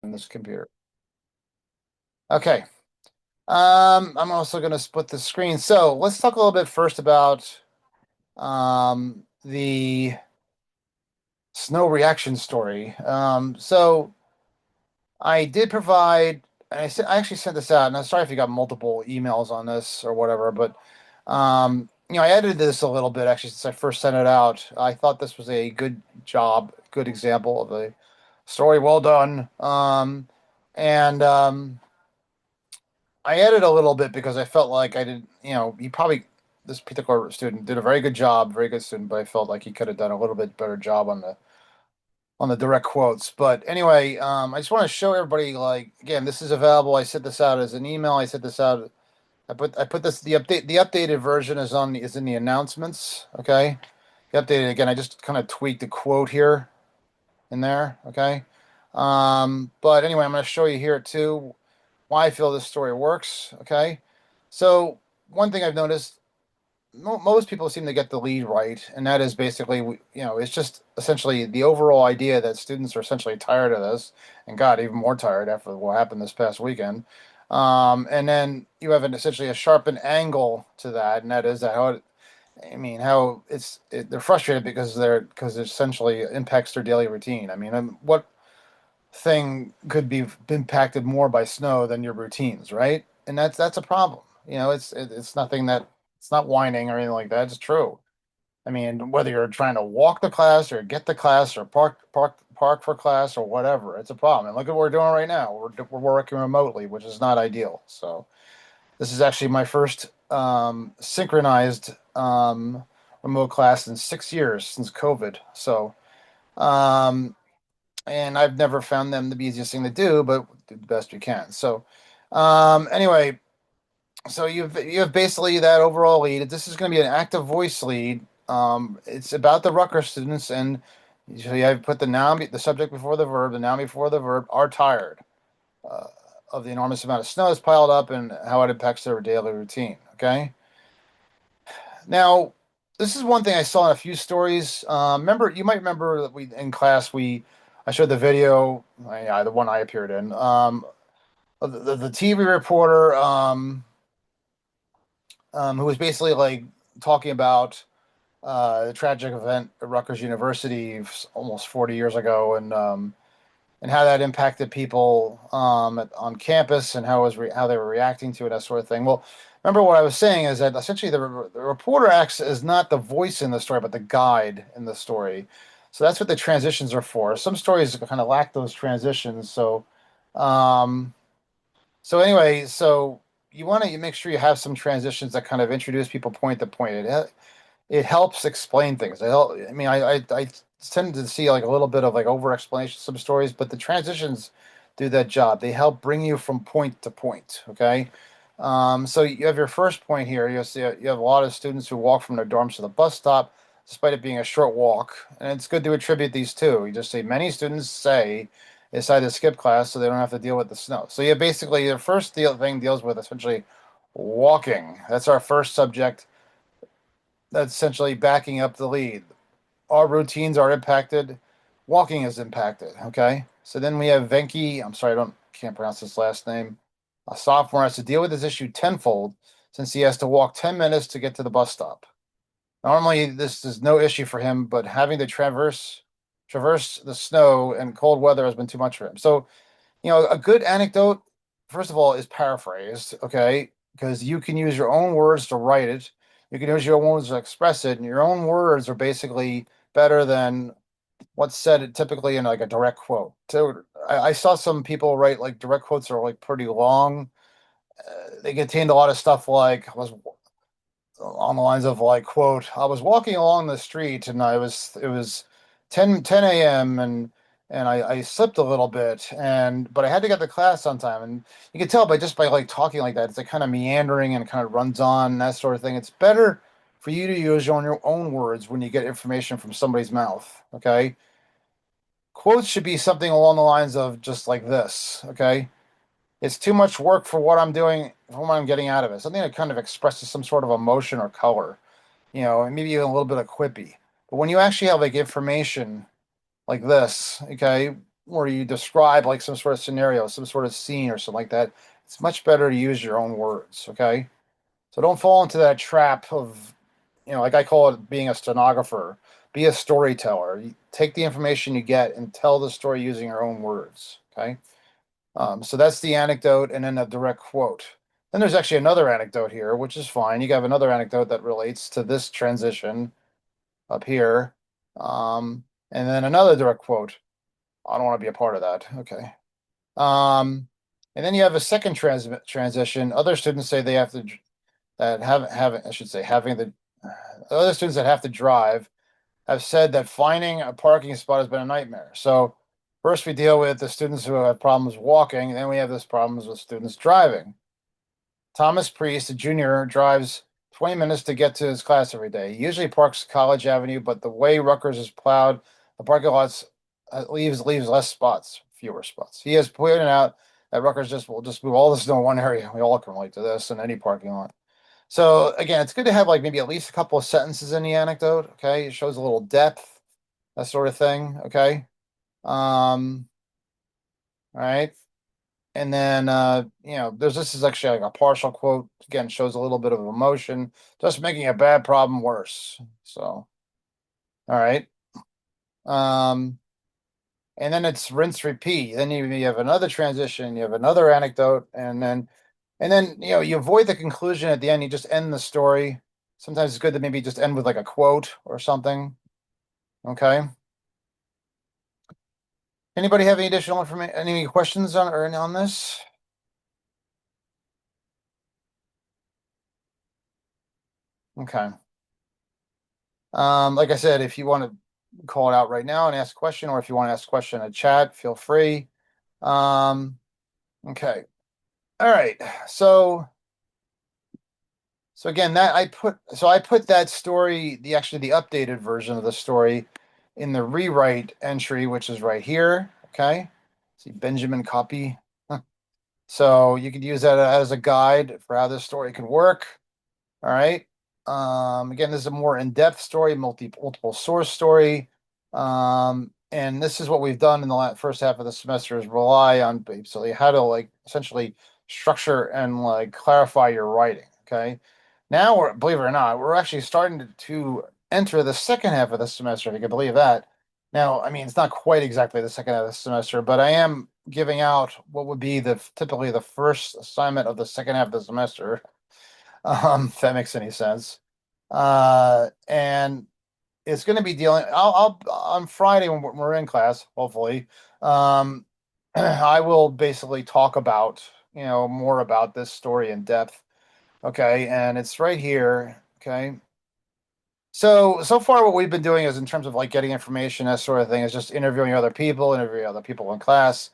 in this computer. Okay. I'm also going to split the screen. So let's talk a little bit first about the snow reaction story. So I did provide, and I actually sent this out, and I'm sorry if you got multiple emails on this or whatever, but I edited this a little bit actually since I first sent it out. I thought this was a good job, good example of a story well done. And I edited a little bit because I felt like I did, he probably, this particular student did a very good job, very good student, but I felt like he could have done a little bit better job on the direct quotes. But anyway, I just want to show everybody, like, again, this is available. I sent this out as an email. I sent this out. I put this, the updated version is in the announcements. Okay. The updated, again, I just kind of tweaked the quote here in there. Okay. But anyway, I'm going to show you here too why I feel this story works. Okay. So one thing I've noticed, most people seem to get the lead right, and that is basically, it's just essentially the overall idea that students are essentially tired of this, and got even more tired after what happened this past weekend. And then you have essentially a sharpened angle to that, and that is that how they're frustrated because it essentially impacts their daily routine. I mean, what thing could be impacted more by snow than your routines, right? And that's a problem. It's nothing that it's not whining or anything like that. It's true. I mean, whether you're trying to walk to class or get to class or park for class or whatever, it's a problem. And look at what we're doing right now. We're working remotely, which is not ideal. So this is actually my first synchronized remote class in 6 years since COVID. So um, and I've never found them the easiest thing to do, but do the best you can. So, anyway, so you have basically that overall lead. This is going to be an active voice lead. It's about the Rutgers students, and so you have put the subject before the verb, the noun before the verb, are tired uh, of the enormous amount of snow that's piled up and how it impacts their daily routine. Okay. Now, this is one thing I saw in a few stories. You might remember that we in class I showed the video, yeah, the one I appeared in, of the TV reporter, who was basically like talking about the tragic event at Rutgers University almost 40 years ago, and how that impacted people on campus and how they were reacting to it, that sort of thing. Well, remember what I was saying is that essentially the reporter acts as not the voice in the story, but the guide in the story. So that's what the transitions are for. Some stories kind of lack those transitions. Um, so you want to make sure you have some transitions that kind of introduce people point to point. It helps explain things. I mean, I tend to see like a little bit of like over explanation of some stories, but the transitions do that job. They help bring you from point to point. Okay. So you have your first point here. You'll see you have a lot of students who walk from their dorms to the bus stop, despite it being a short walk. And it's good to attribute these too. You just say many students say they decided to skip class so they don't have to deal with the snow. So you basically the first thing deals with essentially walking. That's our first subject. That's essentially backing up the lead. Our routines are impacted. Walking is impacted. Okay. So then we have Venki. I'm sorry, can't pronounce his last name. A sophomore has to deal with this issue tenfold since he has to walk 10 minutes to get to the bus stop. Normally, this is no issue for him, but having to traverse the snow and cold weather has been too much for him. So, a good anecdote, first of all, is paraphrased, okay? Because you can use your own words to write it. You can use your own words to express it, and your own words are basically better than what's said typically in like a direct quote. So I saw some people write like direct quotes are like pretty long. They contained a lot of stuff like was on the lines of like quote, I was walking along the street and it was 10 a.m. and I slipped a little bit but I had to get to class on time, and you can tell by like talking like that it's like kind of meandering and kind of runs on that sort of thing. It's better for you to use your own words when you get information from somebody's mouth. Okay. Quotes should be something along the lines of just like this. Okay. It's too much work for what I'm doing, for what I'm getting out of it. Something that kind of expresses some sort of emotion or color, and maybe even a little bit of quippy. But when you actually have like information like this, okay, where you describe like some sort of scenario, some sort of scene or something like that, it's much better to use your own words. Okay. So don't fall into that trap of, like I call it being a stenographer. Be a storyteller. You take the information you get and tell the story using your own words. Okay. So that's the anecdote and then a direct quote. Then there's actually another anecdote here, which is fine. You have another anecdote that relates to this transition up here. And then another direct quote. I don't want to be a part of that. Okay. And then you have a second transition. Other students say they have to that have I should say having the other students that have to drive have said that finding a parking spot has been a nightmare. So first we deal with the students who have problems walking, and then we have this problems with students driving. Thomas Priest, a junior, drives 20 minutes to get to his class every day. He usually parks College Avenue, but the way Rutgers is plowed, the parking lots leaves less spots, fewer spots. He has pointed out that Rutgers will just move all this into one area. We all can relate to this in any parking lot. So again, it's good to have like maybe at least a couple of sentences in the anecdote. Okay, it shows a little depth, that sort of thing. Okay, all right, and then there's this is actually like a partial quote. Again, shows a little bit of emotion, just making a bad problem worse. So, all right, um, and then it's rinse repeat. Then you have another transition, you have another anecdote, and then you avoid the conclusion at the end. You just end the story. Sometimes it's good to maybe just end with like a quote or something. Okay. Anybody have any additional information? Any questions on this? Okay. Like I said, if you want to call it out right now and ask a question, or if you want to ask a question in chat, feel free. Um, okay. All right. So again, I put that story, the updated version of the story in the rewrite entry, which is right here. Okay. See Benjamin copy. So you could use that as a guide for how this story could work. All right. Again, this is a more in-depth story, multiple source story. And this is what we've done in the first half of the semester is rely on basically how to like essentially structure and like clarify your writing. Okay. Now believe it or not, we're actually starting to enter the second half of the semester, if you can believe that. Now, I mean, it's not quite exactly the second half of the semester, but I am giving out what would be typically the first assignment of the second half of the semester. If that makes any sense. And it's going to be dealing. I'll on Friday when we're in class, hopefully. Um, I will basically talk about more about this story in depth. Okay, and it's right here. Okay. So far, what we've been doing is in terms of like getting information, that sort of thing, is just interviewing other people in class.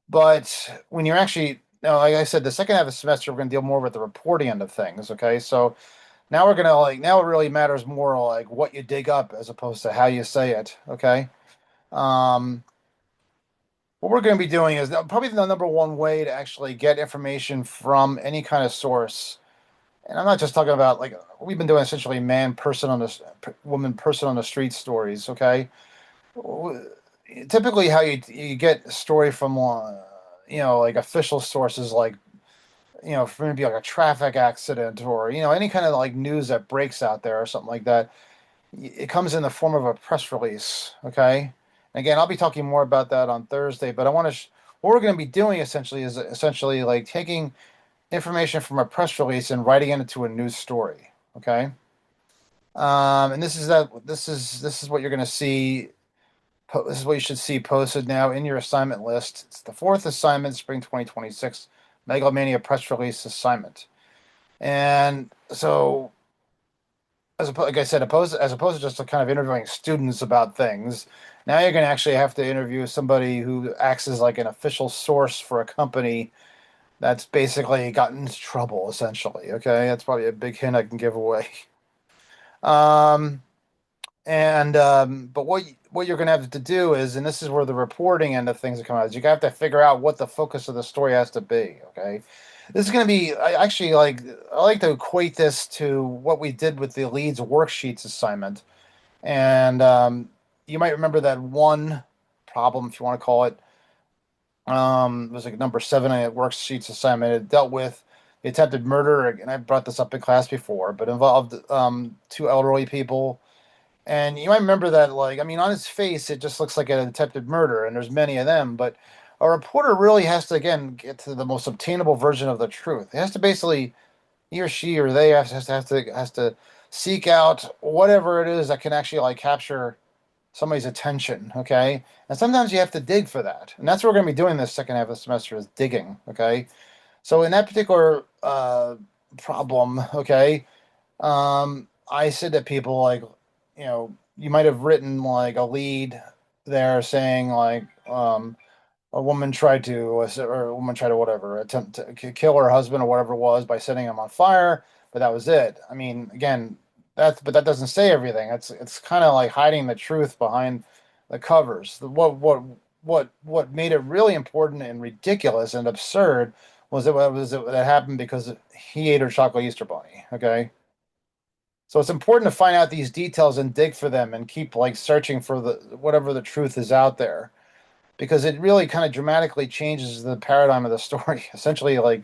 But when you're actually, like I said, the second half of the semester, we're going to deal more with the reporting end of things. Okay, so now it really matters more like what you dig up as opposed to how you say it. Okay. Um, what we're going to be doing is probably the number one way to actually get information from any kind of source. And I'm not just talking about like we've been doing essentially woman person on the street stories. Okay. Typically, how you get a story from like official sources like for maybe like a traffic accident or any kind of like news that breaks out there or something like that. It comes in the form of a press release. Okay. Again, I'll be talking more about that on Thursday, but I want to. What we're going to be doing essentially like taking information from a press release and writing it into a news story. Okay. And this is what you're going to see. This is what you should see posted now in your assignment list. It's the fourth assignment, spring 2026, Megalomania press release assignment. And so, like I said, as opposed to just kind of interviewing students about things, now you're going to actually have to interview somebody who acts as like an official source for a company that's basically gotten into trouble, essentially. Okay, that's probably a big hint I can give away. Um, but what you're going to have to do is, and this is where the reporting end of things come out, is you have to figure out what the focus of the story has to be. Okay, this is going to be I like to equate this to what we did with the Leeds worksheets assignment, and you might remember that one problem, if you want to call it. It was like number 7 on a worksheets assignment. It dealt with the attempted murder, and I brought this up in class before, but involved two elderly people. And you might remember that, like, I mean, on its face, it just looks like an attempted murder, and there's many of them. But a reporter really has to, again, get to the most obtainable version of the truth. He has to basically, he or she or they has to seek out whatever it is that can actually like capture somebody's attention. Okay, and sometimes you have to dig for that, and that's what we're going to be doing this second half of the semester is digging. Okay, so in that particular problem, okay, I said to people like, you might have written like a lead there saying like, a woman tried to, or a woman tried to whatever, attempt to kill her husband or whatever it was by setting him on fire, but that was it. I mean, again, but that doesn't say everything. It's kind of like hiding the truth behind the covers. What made it really important and ridiculous and absurd that happened because he ate her chocolate Easter bunny. Okay. So it's important to find out these details and dig for them and keep like searching for the whatever the truth is out there because it really kind of dramatically changes the paradigm of the story. Essentially, like,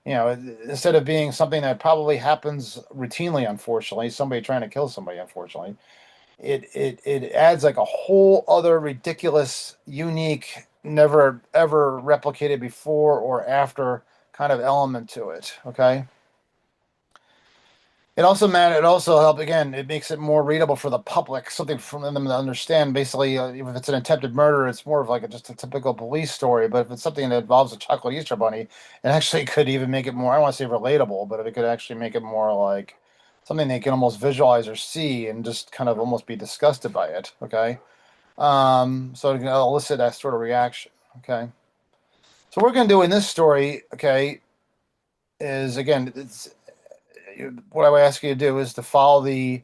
instead of being something that probably happens routinely, unfortunately, somebody trying to kill somebody, unfortunately, it adds like a whole other ridiculous, unique, never ever replicated before or after kind of element to it. Okay. It also help again. It makes it more readable for the public, something for them to understand. Basically, if it's an attempted murder, it's more of like just a typical police story. But if it's something that involves a chocolate Easter bunny, it actually could even make it more. I don't want to say relatable, but it could actually make it more like something they can almost visualize or see and just kind of almost be disgusted by it. Okay, so it can elicit that sort of reaction. Okay, so what we're gonna do in this story, okay, is again, what I would ask you to do is to follow the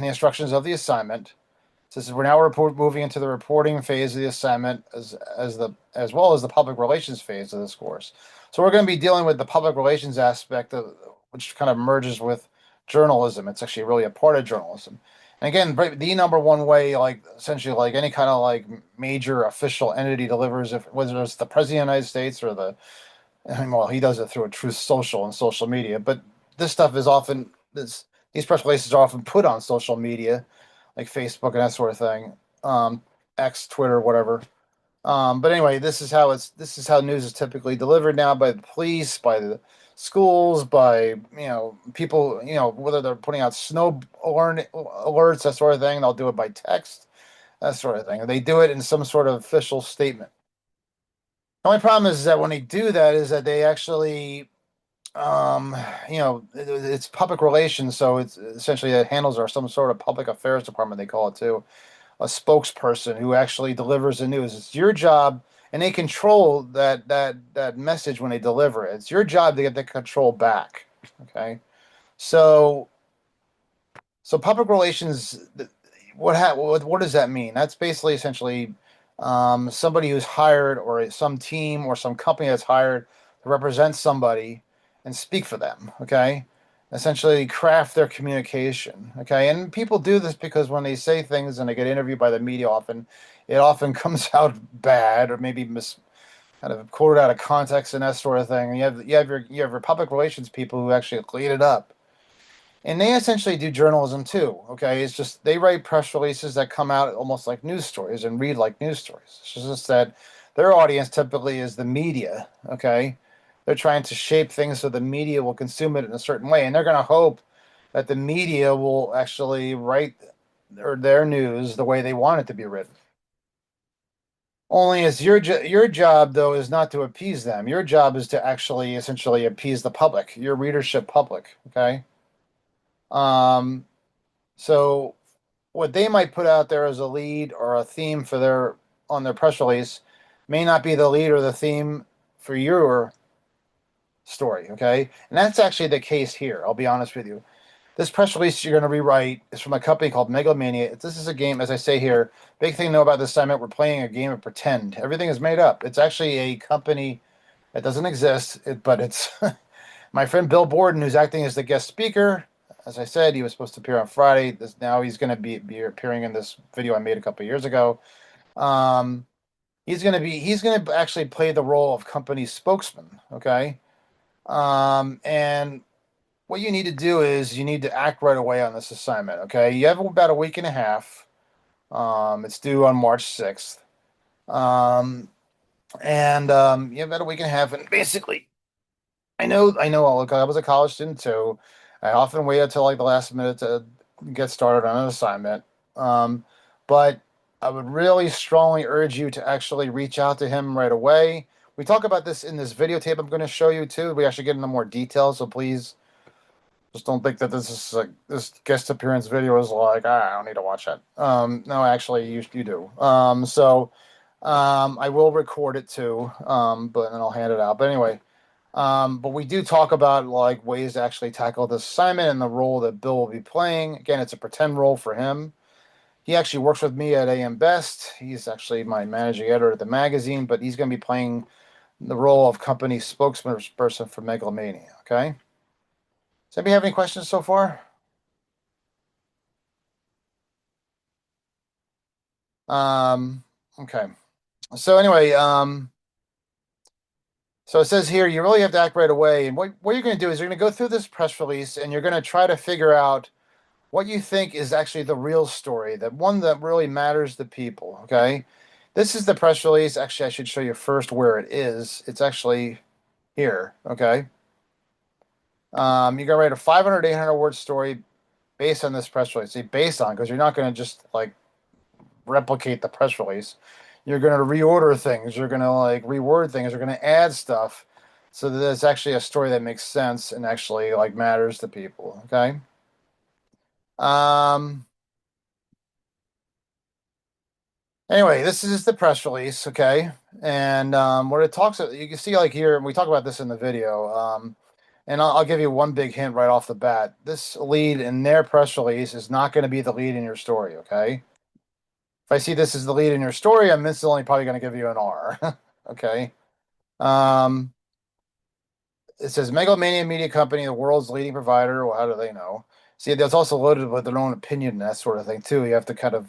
instructions of the assignment. So we're now moving into the reporting phase of the assignment as well as the public relations phase of this course. So we're going to be dealing with the public relations aspect of which kind of merges with journalism. It's actually really a part of journalism. And again, the number one way, like essentially like any kind of like major official entity delivers, if whether it's the president of the United States or well, he does it through a Truth Social and social media, but this stuff is often these press releases are often put on social media, like Facebook and that sort of thing, X, Twitter, whatever. But anyway, this is how news is typically delivered now by the police, by the schools, by people, whether they're putting out snow alerts, that sort of thing. They'll do it by text, that sort of thing. They do it in some sort of official statement. The only problem is that when they do that, is that they actually um, it's public relations, so it's essentially it handles our some sort of public affairs department, they call it too, a spokesperson who actually delivers the news. It's your job, and they control that message when they deliver it. It's your job to get the control back. Okay, so public relations, what does that mean? That's basically essentially somebody who's hired, or some team or some company that's hired to represent somebody and speak for them. Okay, essentially craft their communication. Okay, and people do this because when they say things and they get interviewed by the media, often it often comes out bad or maybe kind of quoted out of context and that sort of thing. And you have your public relations people who actually clean it up, and they essentially do journalism too. Okay, it's just they write press releases that come out almost like news stories and read like news stories. It's just that their audience typically is the media. Okay, they're trying to shape things so the media will consume it in a certain way, and they're going to hope that the media will actually write their news the way they want it to be written. Only it's your job though is not to appease them. Your job is to actually essentially appease the public, your readership public. Okay. Um, so what they might put out there as a lead or a theme for their on their press release may not be the lead or the theme for your story, okay? And that's actually the case here. I'll be honest with you. This press release you're going to rewrite is from a company called Megalomania. This is a game, as I say here. Big thing to know about this assignment: we're playing a game of pretend. Everything is made up. It's actually a company that doesn't exist, but it's my friend Bill Borden, who's acting as the guest speaker. As I said, he was supposed to appear on Friday. Now he's going to be appearing in this video I made a couple of years ago. Um, he's gonna actually play the role of company spokesman. Okay. And what you need to do is you need to act right away on this assignment. Okay. You have about a week and a half. It's due on March 6th. Um, and you have about a week and a half, and basically I know. Look, I was a college student too. I often wait until like the last minute to get started on an assignment. Um, but I would really strongly urge you to actually reach out to him right away. We talk about this in this videotape I'm going to show you too. We actually get into more details, so please just don't think that this is like this guest appearance video is like, I don't need to watch it. No, actually, you do. I will record it too. But then I'll hand it out. But anyway. But we do talk about like ways to actually tackle this assignment and the role that Bill will be playing. Again, it's a pretend role for him. He actually works with me at AM Best. He's actually my managing editor at the magazine, but he's going to be playing the role of company spokesperson for Megalomania. Okay. Does anybody have any questions so far? Um, okay. So anyway, so it says here you really have to act right away. And what you're going to do is you're going to go through this press release and you're going to try to figure out what you think is actually the real story, that one that really matters to people. Okay. This is the press release. Actually, I should show you first where it is. It's actually here. Okay. You're gonna write a 500, 800 word story based on this press release. Say based on, because you're not gonna just like replicate the press release. You're gonna reorder things. You're gonna like reword things. You're gonna add stuff so that it's actually a story that makes sense and actually like matters to people. Okay. Um, Anyway, this is the press release, okay? And what it talks, you can see like here, and we talk about this in the video. And I'll give you one big hint right off the bat. This lead in their press release is not going to be the lead in your story, okay? If I see this as the lead in your story, I'm instantly probably going to give you an R, okay? Um, it says Megalomania Media Company, the world's leading provider. Well, how do they know? See, that's also loaded with their own opinion and that sort of thing too. You have to kind of,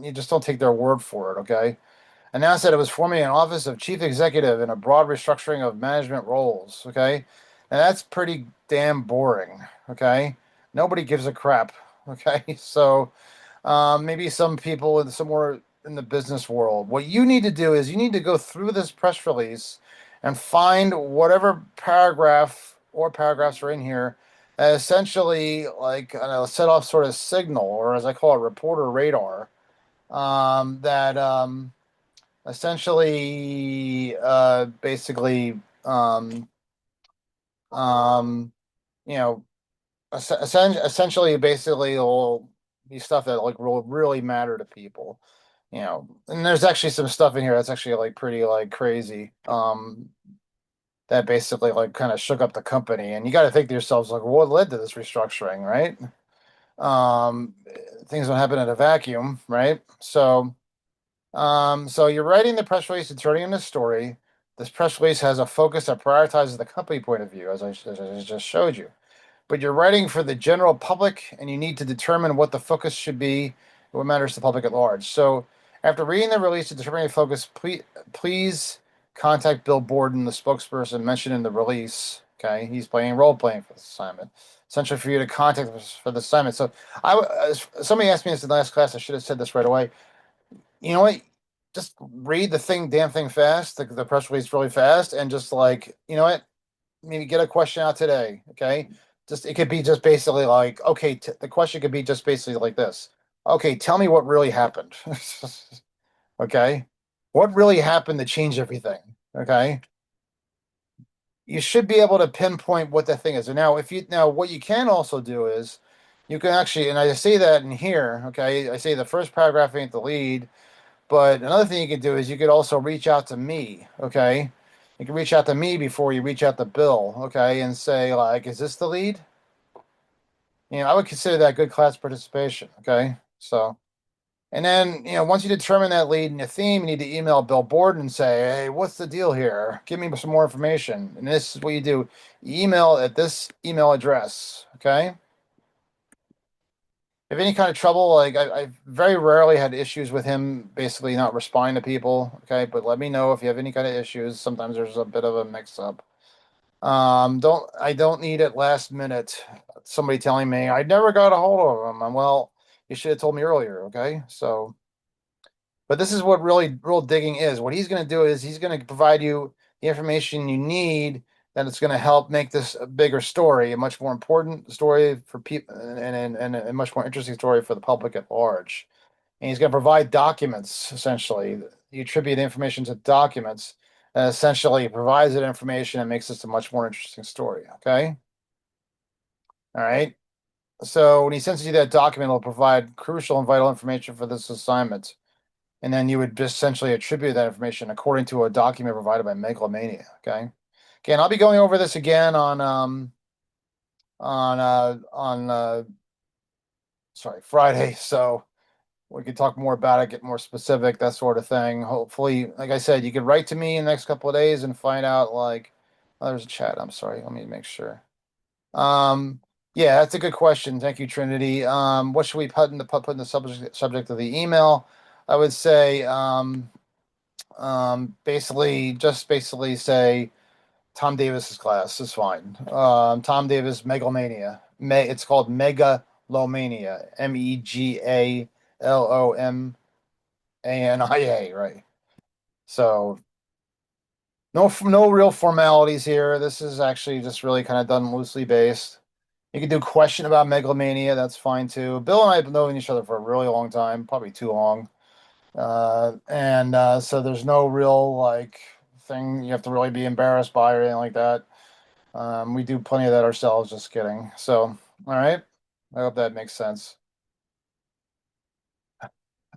you just don't take their word for it, okay? Announced that it was forming an office of chief executive and a broad restructuring of management roles. Okay. And that's pretty damn boring. Okay. Nobody gives a crap. Okay. So maybe some people in somewhere in the business world. What you need to do is you need to go through this press release and find whatever paragraph or paragraphs are in here that essentially like set off sort of signal, or as I call it, reporter radar, that essentially basically um um you know essentially basically will be stuff that like will really matter to people, and there's actually some stuff in here that's actually like pretty like crazy, that basically like kind of shook up the company, and you got to think to yourselves like, what led to this restructuring, right? um Things don't happen in a vacuum, right? So you're writing the press release and turning into a story. This press release has a focus that prioritizes the company point of view, as I just showed you. But you're writing for the general public, and you need to determine what the focus should be, what matters to the public at large. So after reading the release and determining the focus, please contact Bill Borden, the spokesperson mentioned in the release. Okay, he's playing role playing for this assignment. Essentially, for you to contact us for the assignment. So somebody asked me this in the last class. I should have said this right away. You know what? Just read the damn thing fast, the press release really fast, and just like, you know what? Maybe get a question out today. Okay. Just, it could be just basically like, okay, the question could be just basically like this. Okay, tell me what really happened. Okay. What really happened to change everything? Okay. You should be able to pinpoint what the thing is. And now, what you can also do is you can actually, and I say that in here, okay, I say the first paragraph ain't the lead. But another thing you could do is you could also reach out to me, okay? You can reach out to me before you reach out to Bill, okay, and say like, is this the lead? I would consider that good class participation, okay? So, and then, once you determine that lead and the theme, you need to email Bill Borden and say, hey, what's the deal here? Give me some more information. And this is what you do. You email at this email address, okay? have any kind of trouble, like I've very rarely had issues with him basically not responding to people. Okay, but let me know if you have any kind of issues. Sometimes there's a bit of a mix up. I don't need it last minute. Somebody telling me I never got a hold of him. Well, you should have told me earlier. Okay, so. But this is what really real digging is. What he's going to do is he's going to provide you the information you need that it's going to help make this a bigger story, a much more important story for people, and a much more interesting story for the public at large. And he's going to provide documents, essentially. You attribute information to documents, and essentially provides that information and makes this a much more interesting story. Okay. All right. So when he sends you that document, it'll provide crucial and vital information for this assignment. And then you would just essentially attribute that information according to a document provided by Megalomania. Okay. Again, I'll be going over this again on sorry, Friday. So we could talk more about it, get more specific, that sort of thing. Hopefully, like I said, you could write to me in the next couple of days and find out like oh, there's a chat. I'm sorry. Let me make sure. Um, yeah, that's a good question. Thank you, Trinity. What should we put in the subject of the email? I would say basically say Tom Davis's class is fine. Tom Davis Megalomania. It's called Megalomania. Megalomania, right? So no real formalities here. This is actually just really kind of done loosely based. You can do question about Megalomania. That's fine too. Bill and I have known each other for a really long time, probably too long. And so there's no real like thing you have to really be embarrassed by or anything like that. We do plenty of that ourselves, just kidding. So, all right. I hope that makes sense.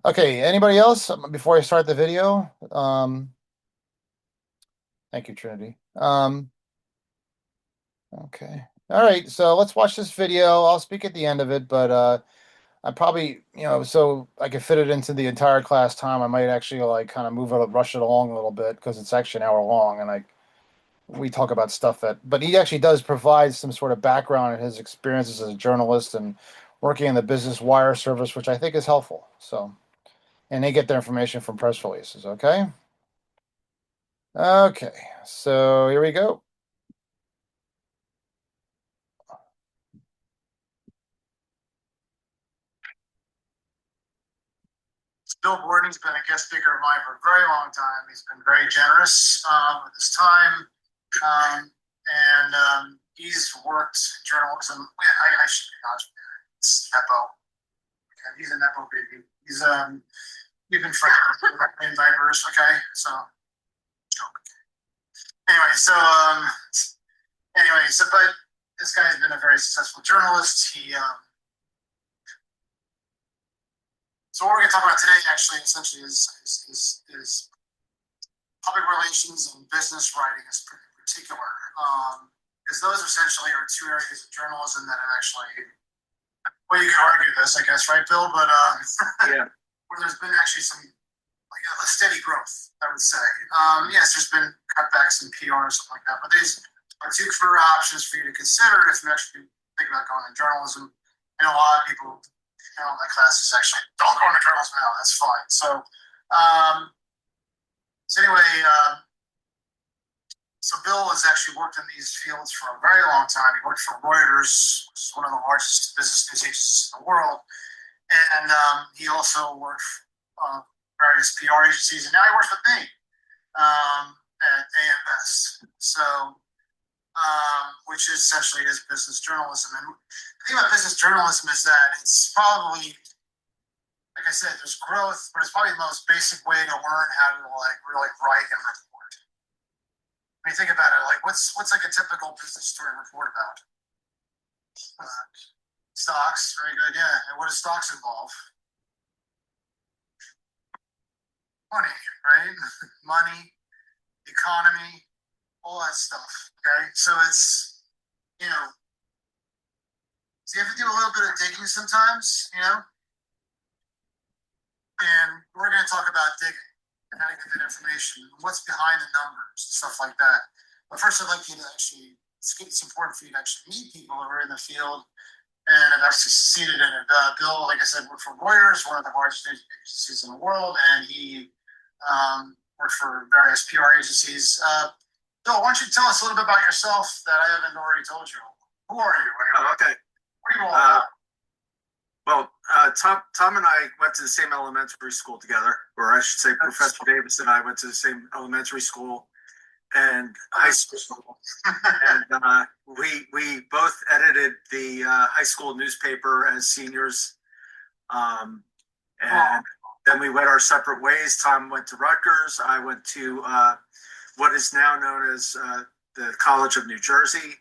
Okay, anybody else before I start the video? Thank you, Trinity. Okay. All right, so let's watch this video. I'll speak at the end of it, but I probably, so I could fit it into the entire class time. I might actually like kind of rush it along a little bit because it's actually an hour long, and we talk about stuff but he actually does provide some sort of background in his experiences as a journalist and working in the business wire service, which I think is helpful. So, and they get their information from press releases. Okay. Okay. So here we go. Bill Borden's been a guest speaker of mine for a very long time. He's been very generous with his time. He's worked in journalism. I should be honest with you. It's Nepo. Okay, he's a Nepo baby. We've been friends in diapers. Okay, so but this guy's been a very successful journalist. So what we're going to talk about today, actually, essentially, is public relations and business writing is pretty particular, because those essentially are two areas of journalism that have actually, well, you could argue this, I guess, right, Bill? But yeah, where there's been actually some like a steady growth, I would say. Yes, there's been cutbacks in PR and stuff like that, but these are two career options for you to consider if you actually think about going into journalism. And a lot of people, my class is actually don't go into journalism now. That's fine. So anyway, so Bill has actually worked in these fields for a very long time. He worked for Reuters, which is one of the largest business news agencies in the world, and he also worked for various PR agencies, and now he works with me at AMS. So, which is essentially his business journalism. And the thing about business journalism is that it's probably, like I said, there's growth, but it's probably the most basic way to learn how to like really write and report. When you think about it, like what's like a typical business story report about? Stocks, very good, yeah. And what does stocks involve? Money, right? Money, economy, all that stuff. Okay, so it's you know, so you have to do a little bit of digging sometimes, and we're going to talk about digging and how to get that information, what's behind the numbers, and stuff like that. But first, I'd like you to actually, it's important for you to actually meet people who are in the field and I've actually succeeded in it. Bill, like I said, worked for Reuters, one of the largest news agencies in the world, and he worked for various PR agencies. Bill, why don't you tell us a little bit about yourself that I haven't already told you? Who are you? Oh, okay. What are you all about? Tom and I went to the same elementary school together, or I should say, Professor Davis and I went to the same elementary school and high school, and we both edited the high school newspaper as seniors, and then we went our separate ways. Tom went to Rutgers. I went to what is now known as the College of New Jersey.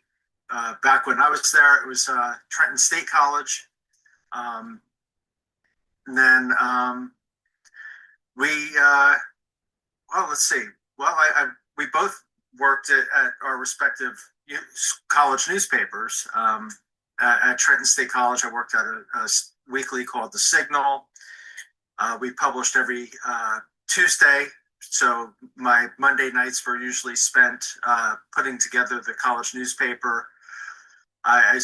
Back when I was there, it was Trenton State College. Um, and then we, let's see. We both worked at our respective college newspapers. At Trenton State College, I worked at a weekly called The Signal. We published every Tuesday. So my Monday nights were usually spent putting together the college newspaper. I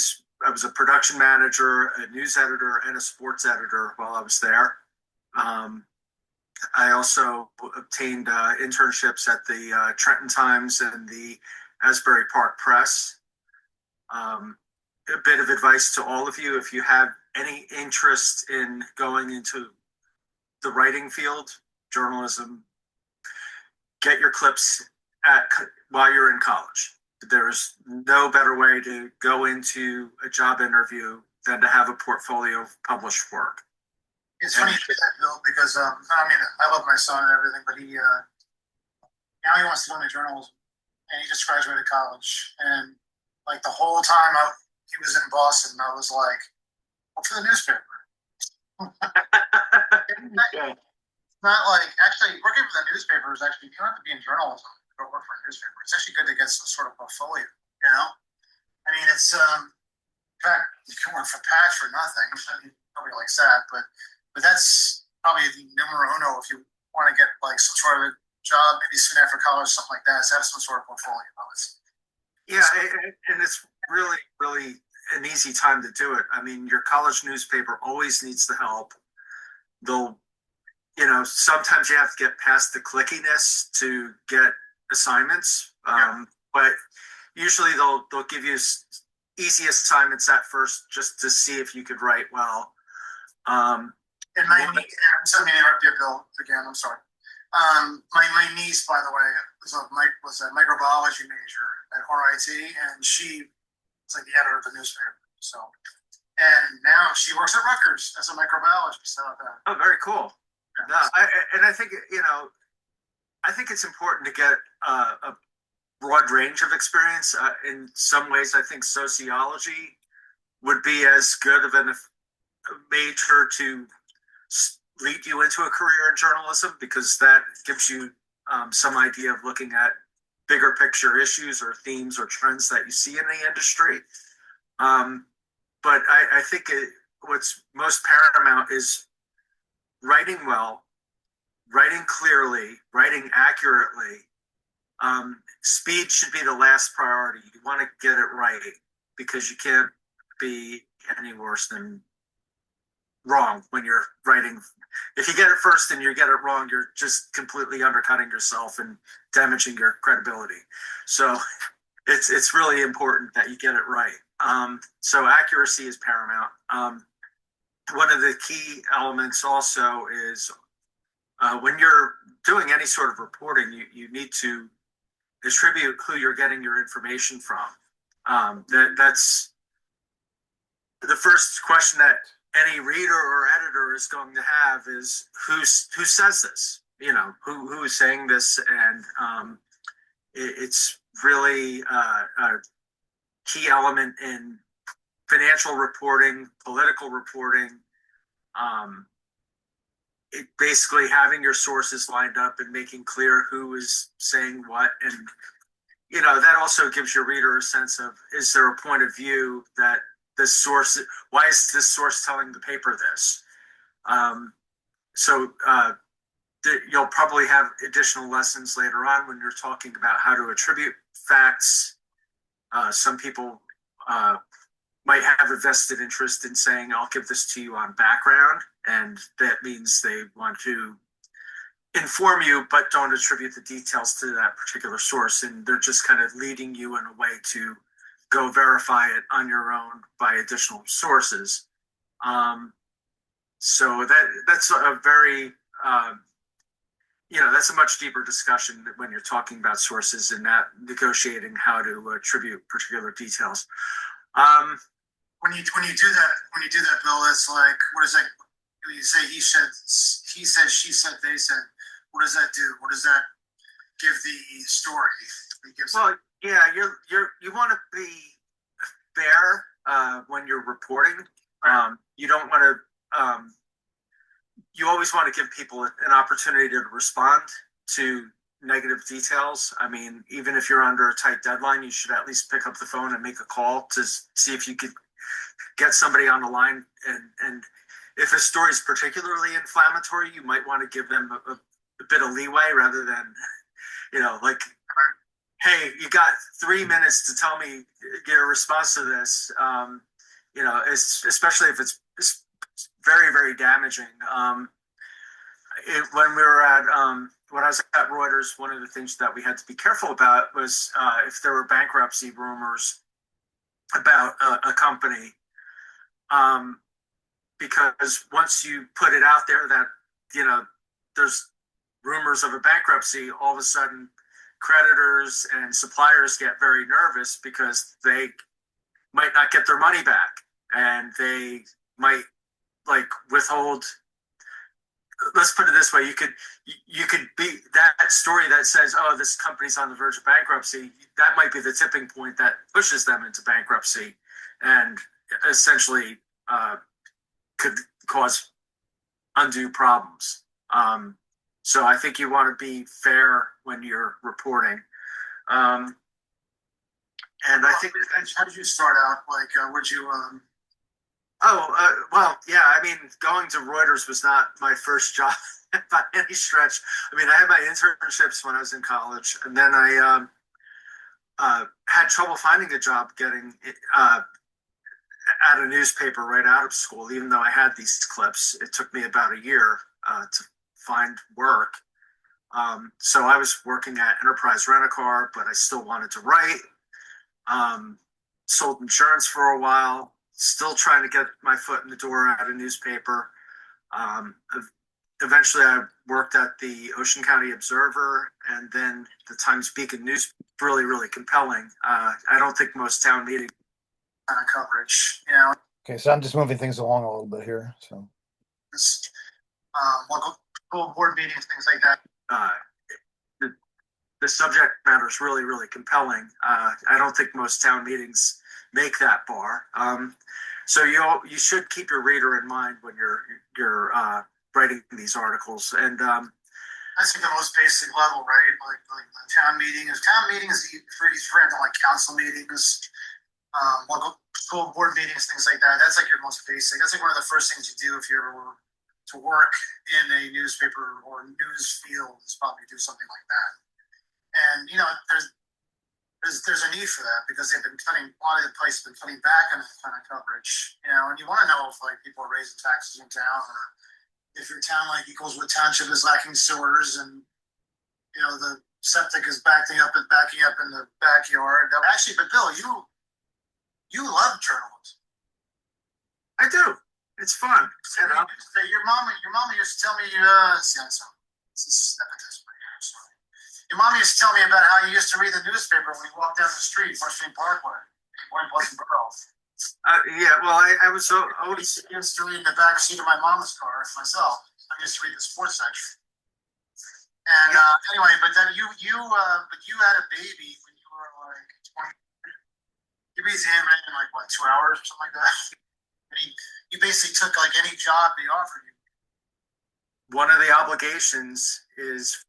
was a production manager, a news editor, and a sports editor while I was there. Um, I also obtained internships at the Trenton Times and the Asbury Park Press. A bit of advice to all of you: if you have any interest in going into the writing field, journalism, get your clips at while you're in college. There's no better way to go into a job interview than to have a portfolio of published work. It's funny you say that, Bill, because I mean, I love my son and everything, but he now he wants to go into journalism, and he just graduated college, and like the whole time he was in Boston, I was like, "Well, for the newspaper." Yeah. Not like actually working for the newspaper is actually you don't have to be in journalism to go work for a newspaper. It's actually good to get some sort of portfolio. You know, I mean, it's in fact you can work for Patch for nothing. I mean, nobody likes that, but that's probably the numero uno if you want to get like some sort of job, maybe soon after college, something like that. Is have some sort of portfolio. Yeah, and it's really, really an easy time to do it. I mean, your college newspaper always needs the help. They'll, sometimes you have to get past the clickiness to get assignments, but usually they'll give you easy assignments at first just to see if you could write well. And my niece, I'm me to interrupt you, Bill, again. I'm sorry. My niece, by the way, was a microbiology major at RIT, and she was like the editor of the newspaper. So, and now she works at Rutgers as a microbiologist. Oh, very cool. No, I think I think it's important to get a broad range of experience. In some ways, I think sociology would be as good of a major to lead you into a career in journalism because that gives you some idea of looking at bigger picture issues or themes or trends that you see in the industry. But I think what's most paramount is writing well, writing clearly, writing accurately. Speed should be the last priority. You want to get it right because you can't be any worse than wrong when you're writing. If you get it first and you get it wrong, you're just completely undercutting yourself and damaging your credibility. So it's really important that you get it right. So accuracy is paramount. One of the key elements also is when you're doing any sort of reporting, you need to attribute who you're getting your information from. That's the first question that any reader or editor is going to have is who says this? Who is saying this, and it's really a key element in financial reporting, political reporting. Basically having your sources lined up and making clear who is saying what, and that also gives your reader a sense of, is there a point of view that this source, why is this source telling the paper this? So you'll probably have additional lessons later on when you're talking about how to attribute facts. Some people might have a vested interest in saying, I'll give this to you on background. And that means they want to inform you, but don't attribute the details to that particular source. And they're just kind of leading you in a way to go verify it on your own by additional sources. So that's a very, that's a much deeper discussion when you're talking about sources and not negotiating how to attribute particular details. When you do that, Bill, it's like, what is that? You say he said, she said, they said. What does that do? What does that give the story? Well, yeah, you want to be fair when you're reporting. You don't want to. You always want to give people an opportunity to respond to negative details. I mean, even if you're under a tight deadline, you should at least pick up the phone and make a call to see if you could get somebody on the line. And if a story is particularly inflammatory, you might want to give them a bit of leeway rather than, like, hey, you got 3 minutes to tell me your response to this. Especially if it's very, very damaging. When we were at, when I was at Reuters, one of the things that we had to be careful about was if there were bankruptcy rumors about a company, because once you put it out there that, there's rumors of a bankruptcy, all of a sudden creditors and suppliers get very nervous because they might not get their money back, and they might withhold. Let's put it this way: you could be that story that says, "Oh, this company's on the verge of bankruptcy." That might be the tipping point that pushes them into bankruptcy, and essentially could cause undue problems. So I think you want to be fair when you're reporting. And I think, how did you start out? Would you? Well, yeah. I mean, going to Reuters was not my first job by any stretch. I mean, I had my internships when I was in college, and then I had trouble finding a job getting at a newspaper right out of school. Even though I had these clips, it took me about a year to find work. So I was working at Enterprise Rent-A-Car, but I still wanted to write. Sold insurance for a while, still trying to get my foot in the door at a newspaper. Eventually I worked at the Ocean County Observer and then the Times-Beacon News. Really, really compelling. I don't think most town meetings kind of coverage, Okay, so I'm just moving things along a little bit here. So, local board meetings, things like that. The subject matter is really, really compelling. I don't think most town meetings make that bar. So you should keep your reader in mind when you're writing these articles. And that's the most basic level, right? Like the town meetings. Town meetings for like council meetings, local school board meetings, things like that. That's like your most basic. That's like one of the first things you do if you ever were to work in a newspaper or news field. Is probably do something like that. And there's a need for that because they've been cutting, a lot of the places have been cutting back on that kind of coverage. And you want to know if people are raising taxes in town, or if your town Eagleswood Township is lacking sewers, and the septic is backing up in the backyard. Actually, but Bill, you love journalism. I do. It's fun. Your mama used to tell me this is nepotism. Your mom used to tell me about how you used to read the newspaper when you walked down the street, First Street Parkway, Point Pleasant Grove. Yeah, well, I was always used to read in the back seat of my mom's car myself. I used to read the sports section. And anyway, but then you had a baby when you were 20. Your baby's handwritten in 2 hours or something like that. And you basically took any job they offered you. One of the obligations is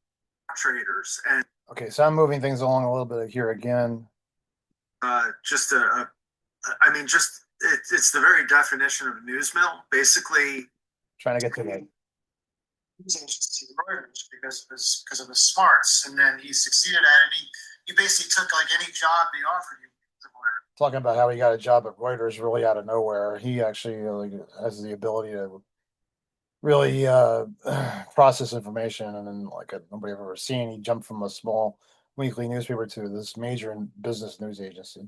traders, and okay, so I'm moving things along a little bit here again. It's the very definition of a news mill. Basically, trying to get to that. Reuters because of his smarts, and then he succeeded at it. You basically took any job they offered you talking about how he got a job at Reuters really out of nowhere. He actually like has the ability to really process information, and then like nobody I've ever seen. He jumped from a small weekly newspaper to this major business news agency.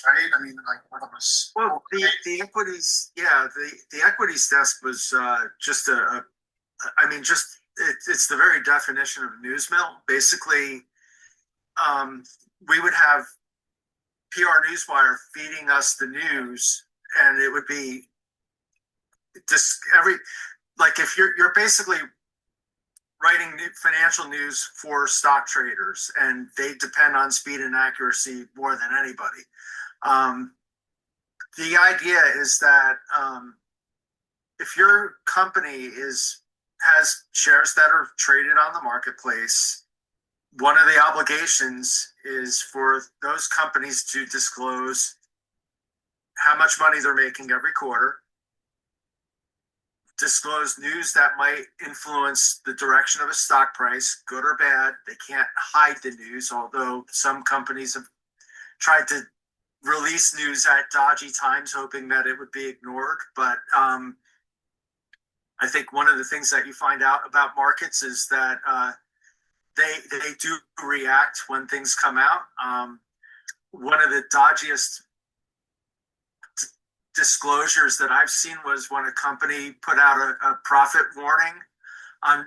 Right? I mean, like one of us. Well, the equities, yeah, the equities desk was just I mean, just it's the very definition of a news mill. Basically, um, we would have PR Newswire feeding us the news, and it would be just every like if you're basically writing financial news for stock traders, and they depend on speed and accuracy more than anybody. Um, the idea is that if your company has shares that are traded on the marketplace, one of the obligations is for those companies to disclose how much money they're making every quarter, disclose news that might influence the direction of a stock price, good or bad. They can't hide the news, although some companies have tried to release news at dodgy times, hoping that it would be ignored. But I think one of the things that you find out about markets is that they do react when things come out. One of the dodgiest disclosures that I've seen was when a company put out a profit warning on,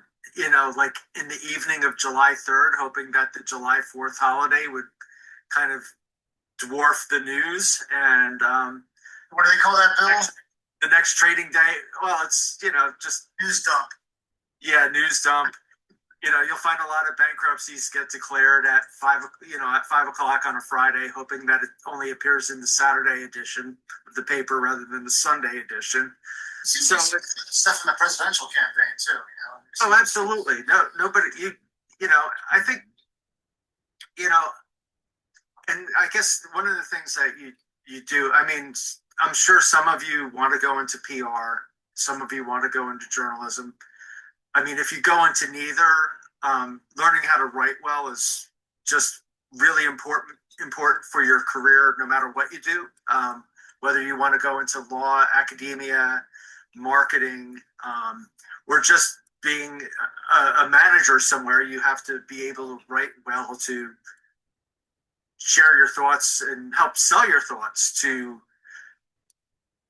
like in the evening of July 3rd, hoping that the July 4th holiday would kind of dwarf the news. And What do they call that, Bill? The next trading day, well, it's, just News dump. Yeah, news dump. You'll find a lot of bankruptcies get declared at 5 o'clock on a Friday, hoping that it only appears in the Saturday edition of the paper rather than the Sunday edition. So stuff from the presidential campaign too. Oh, absolutely. No, nobody. I think, and I guess one of the things that you do. I mean, I'm sure some of you want to go into PR. Some of you want to go into journalism. I mean, if you go into neither, learning how to write well is just really important for your career, no matter what you do. Whether you want to go into law, academia, marketing, or just being a manager somewhere, you have to be able to write well to share your thoughts and help sell your thoughts to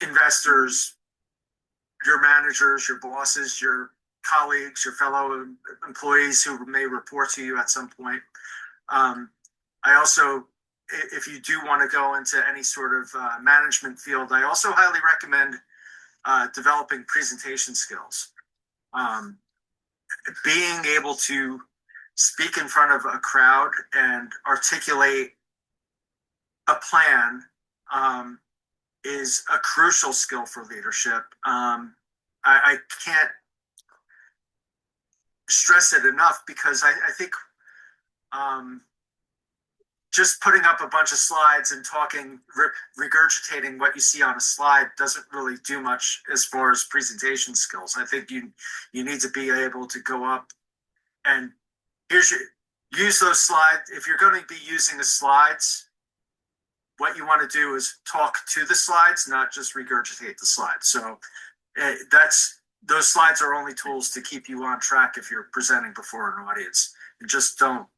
investors, your managers, your bosses, your colleagues, your fellow employees who may report to you at some point. I also, if you do want to go into any sort of management field, I also highly recommend developing presentation skills. Being able to speak in front of a crowd and articulate a plan is a crucial skill for leadership. I can't stress it enough, because I think just putting up a bunch of slides and talking, regurgitating what you see on a slide doesn't really do much as far as presentation skills. I think you need to be able to go up and use those slides. If you're going to be using the slides, what you want to do is talk to the slides, not just regurgitate the slides. So those slides are only tools to keep you on track if you're presenting before an audience. And just don't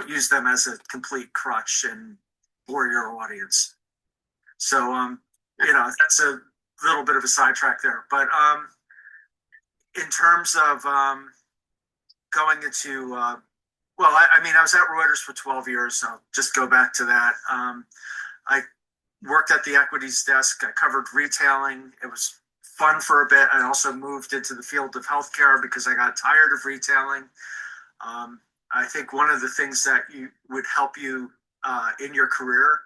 use them as a complete crutch and bore your audience. So, that's a little bit of a sidetrack there. But in terms of going into, I was at Reuters for 12 years, so I'll just go back to that. I worked at the equities desk. I covered retailing. It was fun for a bit. I also moved into the field of healthcare because I got tired of retailing. I think one of the things that would help you in your career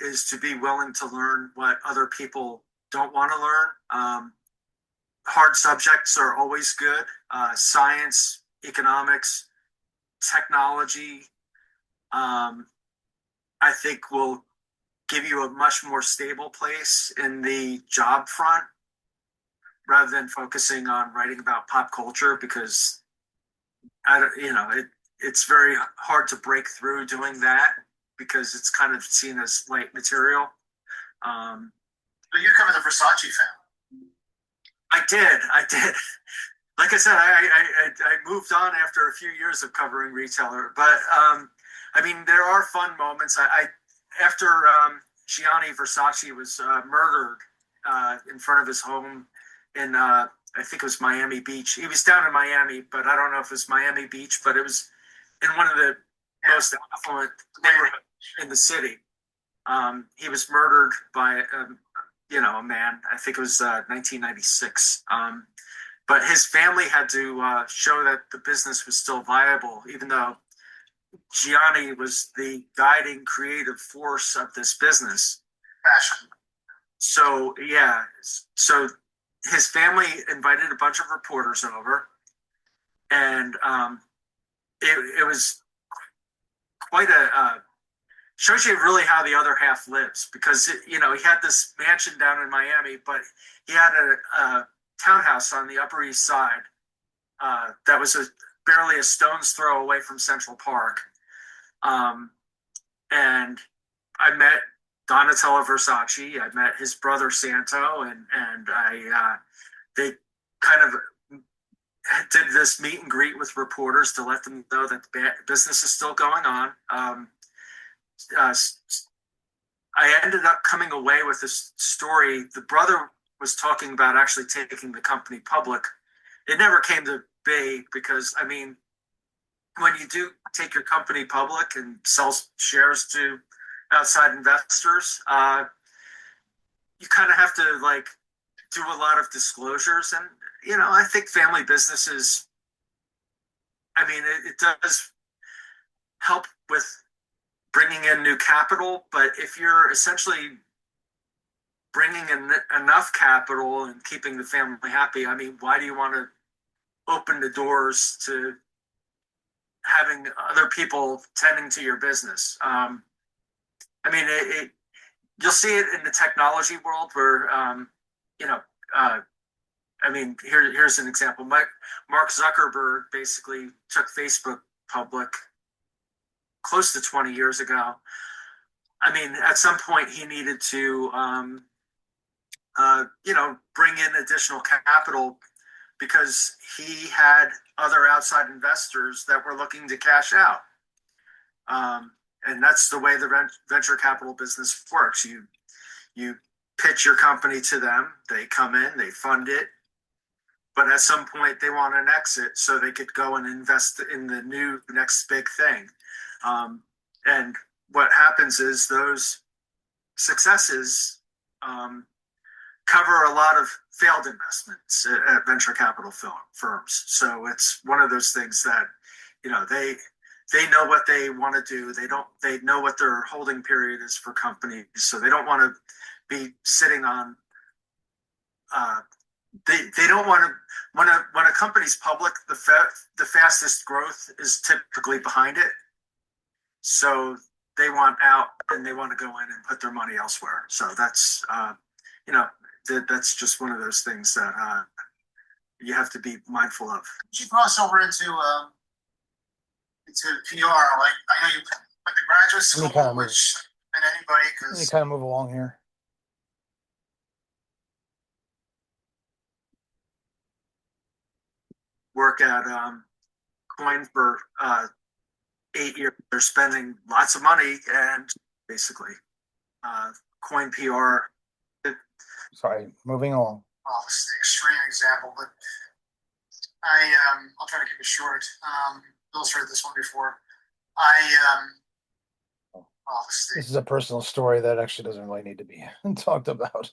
is to be willing to learn what other people don't want to learn. Hard subjects are always good. Science, economics, technology, I think will give you a much more stable place in the job front, rather than focusing on writing about pop culture, because it's very hard to break through doing that, because it's kind of seen as light material. Um, But you cover the Versace family. I did. Like I said, I moved on after a few years of covering retailer, but I mean, there are fun moments. After Gianni Versace was murdered in front of his home in I think it was Miami Beach. He was down in Miami, but I don't know if it was Miami Beach, but it was in one of the most affluent neighborhoods in the city. He was murdered by a man. I think it was 1996. But his family had to show that the business was still viable, even though Gianni was the guiding creative force of this business. Fashion. So yeah, so his family invited a bunch of reporters over, and it was quite a shows you really how the other half lives, because he had this mansion down in Miami, but he had a townhouse on the Upper East Side that was barely a stone's throw away from Central Park. And I met Donatella Versace. I met his brother Santo, and they kind of did this meet and greet with reporters to let them know that the business is still going on. I ended up coming away with this story. The brother was talking about actually taking the company public. It never came to be, because, I mean, when you do take your company public and sell shares to outside investors, you kind of have to like do a lot of disclosures. And, I think family businesses, I mean, it does help with bringing in new capital, but if you're essentially bringing in enough capital and keeping the family happy, I mean, why do you want to open the doors to having other people tending to your business? I mean, you'll see it in the technology world where, I mean, here's an example. Mark Zuckerberg basically took Facebook public close to 20 years ago. I mean, at some point he needed to, bring in additional capital, because he had other outside investors that were looking to cash out. And that's the way the venture capital business works. You pitch your company to them, they come in, they fund it, but at some point they want an exit so they could go and invest in the new next big thing. And what happens is those successes cover a lot of failed investments at venture capital firms. So it's one of those things that, they know what they want to do. They know what their holding period is for companies. So they don't want to be sitting on, they don't want to, when a company's public, the fastest growth is typically behind it. So they want out, and they want to go in and put their money elsewhere. So that's, that's just one of those things that you have to be mindful of. Did you cross over into PR? Like, I know you went to graduate school, which and anybody, Let me because kind of move along here. Work at Coin for 8 years. They're spending lots of money, and basically Coin PR. Sorry, moving along. well, it's the extreme example, but I'll try to keep it short. Bill's heard this one before. This is a personal story that actually doesn't really need to be talked about.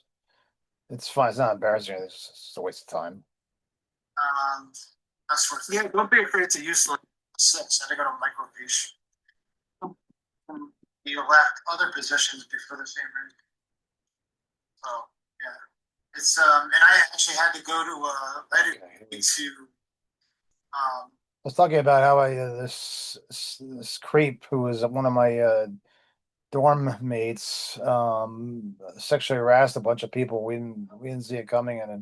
It's fine. It's not embarrassing. It's just a waste of time. That's sort of Yeah, don't be afraid to use like 6. I had to go to microfiche. You left other positions before the same reason. So yeah, it's and I actually had to go to I was talking about how this creep who was one of my dorm mates sexually harassed a bunch of people. We didn't see it coming, and it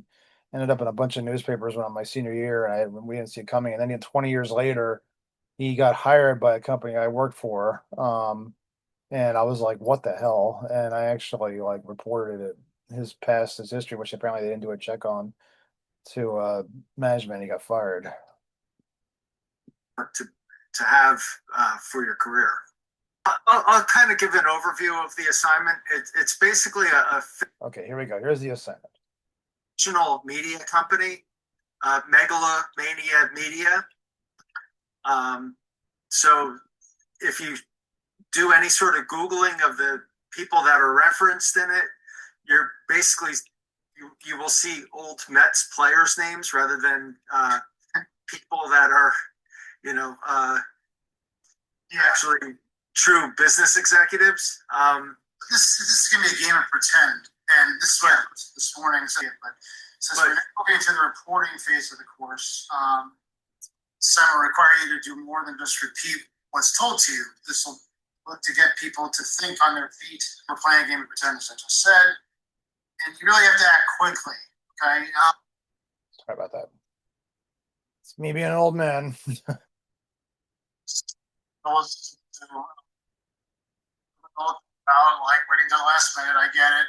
ended up in a bunch of newspapers when my senior year, and we didn't see it coming. And then 20 years later, he got hired by a company I worked for. And I was like, what the hell? And I actually like reported it, his history, which apparently they didn't do a check on, to management. He got fired. to have for your career. I'll kind of give an overview of the assignment. It's basically a Okay, here we go. Here's the assignment. fictional media company, Megalomania Media. So if you do any sort of Googling of the people that are referenced in it, you're basically, you will see old Mets players' names rather than people that are, you know, actually true business executives. This is gonna be a game of pretend, and this is what this morning said. But since we're moving into the reporting phase of the course, some will require you to do more than just repeat what's told to you. This will look to get people to think on their feet. We're playing a game of pretend, as I just said, and you really have to act quickly. Okay. Sorry about that. It's me being an old man. Like waiting till the last minute. I get it.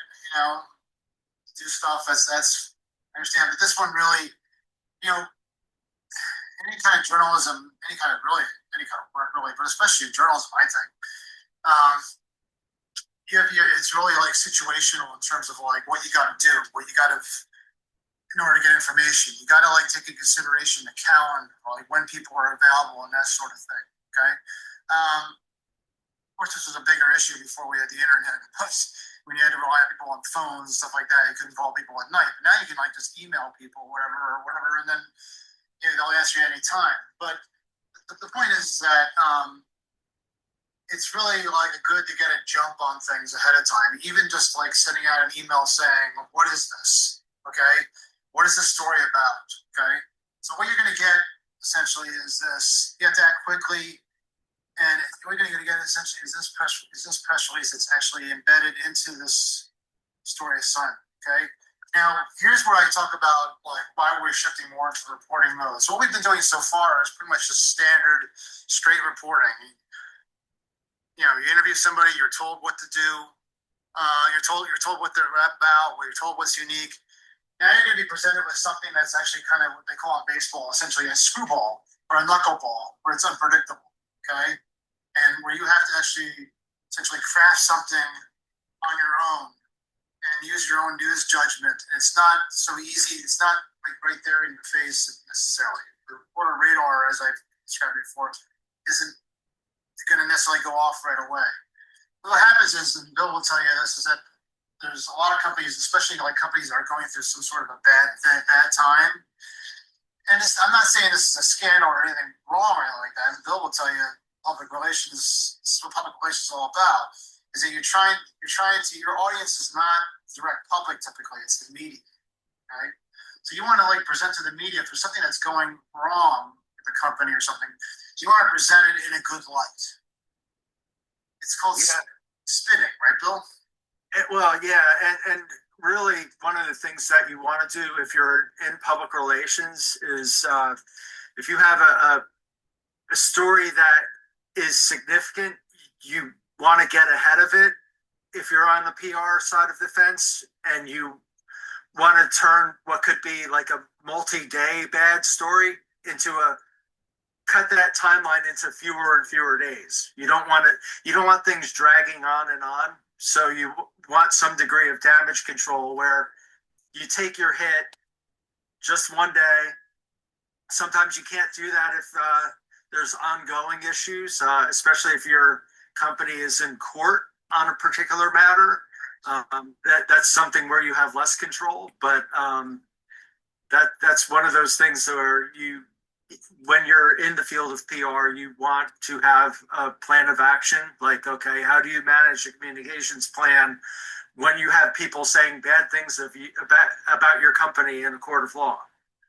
Do stuff. That's I understand. But this one really, you know, any kind of journalism, any kind of work, really, but especially in journalism, I think. Um, it's really like situational in terms of like what you got to do, what you got to, in order to get information. You got to like take into consideration the calendar, like when people are available and that sort of thing. Okay. Of course, this was a bigger issue before we had the internet. But when you had to rely on people on phones and stuff like that, you couldn't call people at night. But now you can like just email people, whatever, and then they'll answer you anytime. But the point is that it's really like good to get a jump on things ahead of time. Even just like sending out an email saying, "What is this? Okay, what is this story about?" Okay, so what you're going to get essentially is this: you have to act quickly, and what you're going to get essentially is this press release that's actually embedded into this story assignment. Okay. Now, here's where I talk about like why we're shifting more into the reporting mode. So what we've been doing so far is pretty much just standard, straight reporting. You interview somebody, you're told what to do, you're told what they're about, you're told what's unique. Now you're going to be presented with something that's actually kind of what they call in baseball, essentially a screwball or a knuckleball, where it's unpredictable. Okay, and where you have to actually essentially craft something on your own and use your own news judgment. And it's not so easy. It's not like right there in your face necessarily. The reporter radar, as I've described before, isn't going to necessarily go off right away. What happens is, and Bill will tell you this, is that there's a lot of companies, especially like companies that are going through some sort of a bad time. And I'm not saying this is a scandal or anything wrong or anything like that. And Bill will tell you public relations, this is what public relations is all about. Is that you're trying to, your audience is not direct public typically, it's the media, right? So you want to like present to the media if there's something that's going wrong with the company or something, you want to present it in a good light. It's called spinning, right, Bill? Well, yeah, and really one of the things that you want to do if you're in public relations is if you have a story that is significant, you want to get ahead of it. If you're on the PR side of the fence and you want to turn what could be like a multi-day bad story into cut that timeline into fewer and fewer days. You don't want things dragging on and on. So you want some degree of damage control where you take your hit just one day. Sometimes you can't do that if there's ongoing issues, especially if your company is in court on a particular matter. That's something where you have less control, but that's one of those things where when you're in the field of PR, you want to have a plan of action. Like, okay, how do you manage a communications plan when you have people saying bad things about your company in a court of law?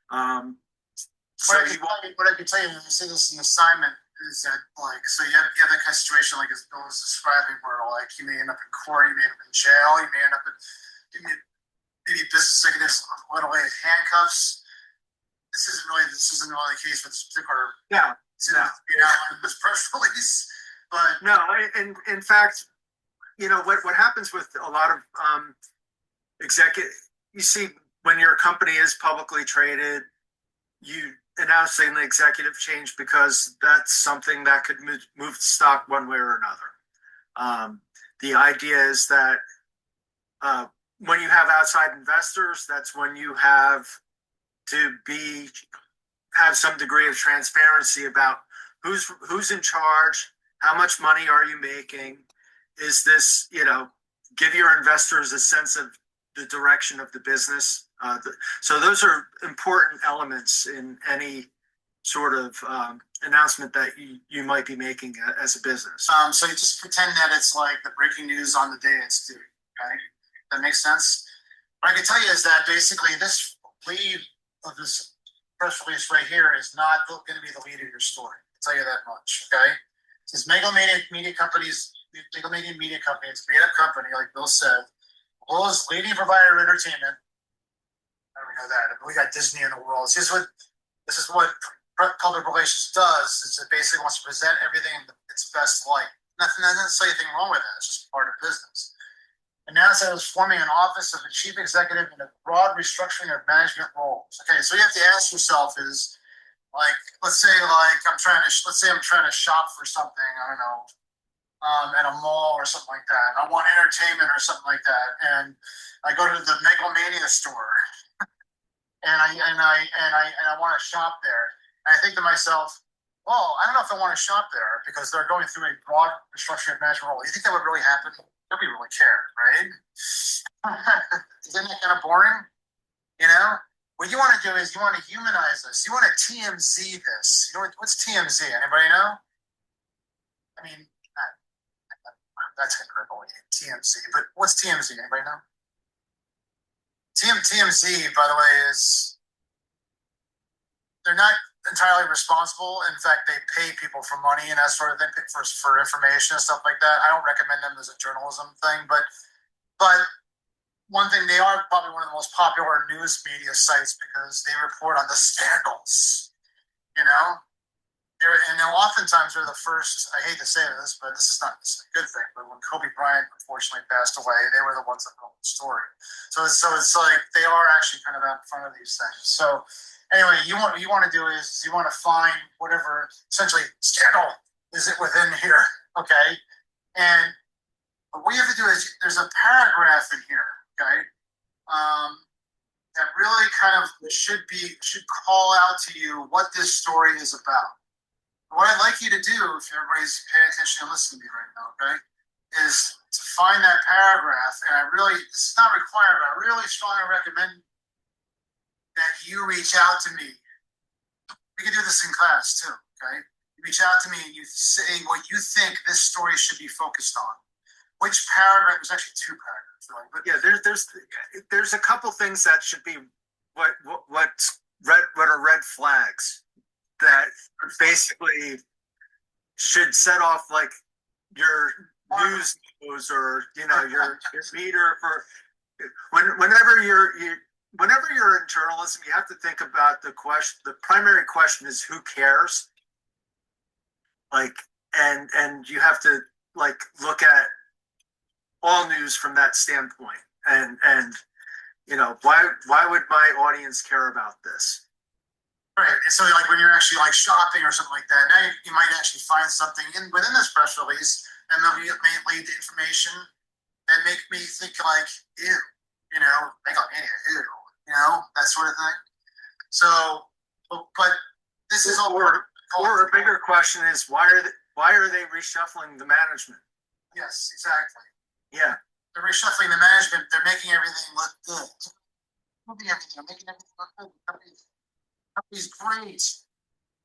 What I can tell you when you say this in assignment is that like, so you have that kind of situation like as Bill was describing where like you may end up in court, you may end up in jail, you may end up in maybe business executives literally in handcuffs. This isn't really the case with this particular in this press release, but no, in fact, what happens with a lot of executive, you see, when your company is publicly traded, you announcing an executive change because that's something that could move the stock one way or another. The idea is that when you have outside investors, that's when you have to have some degree of transparency about who's in charge, how much money are you making, is this, give your investors a sense of the direction of the business. So those are important elements in any sort of announcement that you might be making as a business. So you just pretend that it's like the breaking news on the day it's due. Okay, that makes sense. What I can tell you is that basically this lead of this press release right here is not going to be the lead of your story. I'll tell you that much. Okay, since Mega Media Companies, Mega Media Company, it's a made-up company, like Bill said. Bill is leading provider of entertainment. I don't know that. We got Disney in the world. This is what public relations does. Is it basically wants to present everything in its best light. Nothing anything wrong with that. It's just part of business. Announced that it was forming an office of the chief executive in a broad restructuring of management roles. Okay, so you have to ask yourself is like, let's say I'm trying to shop for something. I don't know. At a mall or something like that. I want entertainment or something like that, and I go to the Megalomania store, and I want to shop there. And I think to myself, well, I don't know if I want to shop there because they're going through a broad restructuring of management role. You think that would really happen? Nobody really cared, right? Isn't that kind of boring? What you want to do is you want to humanize this. You want to TMZ this. What's TMZ? Anybody know? I mean, that's hyperbole, TMZ. But what's TMZ? Anybody know? TMZ, by the way, is they're not entirely responsible. In fact, they pay people for money and that sort of thing for information and stuff like that. I don't recommend them as a journalism thing, but one thing, they are probably one of the most popular news media sites because they report on the scandals. And oftentimes they're the first. I hate to say this, but this is not a good thing. But when Kobe Bryant unfortunately passed away, they were the ones that told the story. So it's like they are actually kind of out in front of these things. So anyway, what you want to do is you want to find whatever essentially scandal is it within here, okay? And what you have to do is there's a paragraph in here, okay, that really kind of should call out to you what this story is about. What I'd like you to do, if everybody's paying attention and listening to me right now, okay, is to find that paragraph. And it's not required, but I really strongly recommend that you reach out to me. We can do this in class too, okay? You reach out to me and you say what you think this story should be focused on. Which paragraph? There's actually two paragraphs, really. But yeah, there's a couple things that should be what are red flags that basically should set off like your news or your meter for whenever you're in journalism, you have to think about the question. The primary question is who cares, and you have to look at all news from that standpoint, and why would my audience care about this? Right. And so when you're actually shopping or something like that, now you might actually find something within this press release and may lead to information that make me think ew, Megalomania, ew, that sort of thing. So, but this is all. Or a bigger question is why are they reshuffling the management? Yes, exactly. Yeah. They're reshuffling the management. They're making everything look good. They're making everything look good. Company's great,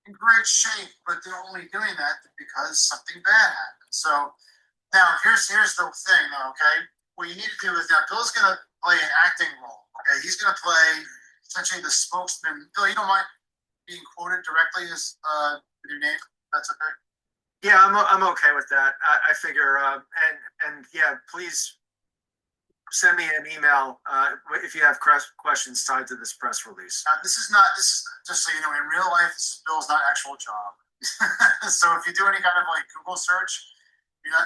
in great shape, but they're only doing that because something bad happened. So now here's the thing, though. Okay, what you need to do is now Bill's going to play an acting role. Okay, he's going to play essentially the spokesman. Bill, you don't mind being quoted directly as with your name? That's okay. Yeah, I'm okay with that. I figure, and yeah, please send me an email if you have questions tied to this press release. This is just so you know, in real life, this is Bill's not actual job. So if you do any kind of Google search,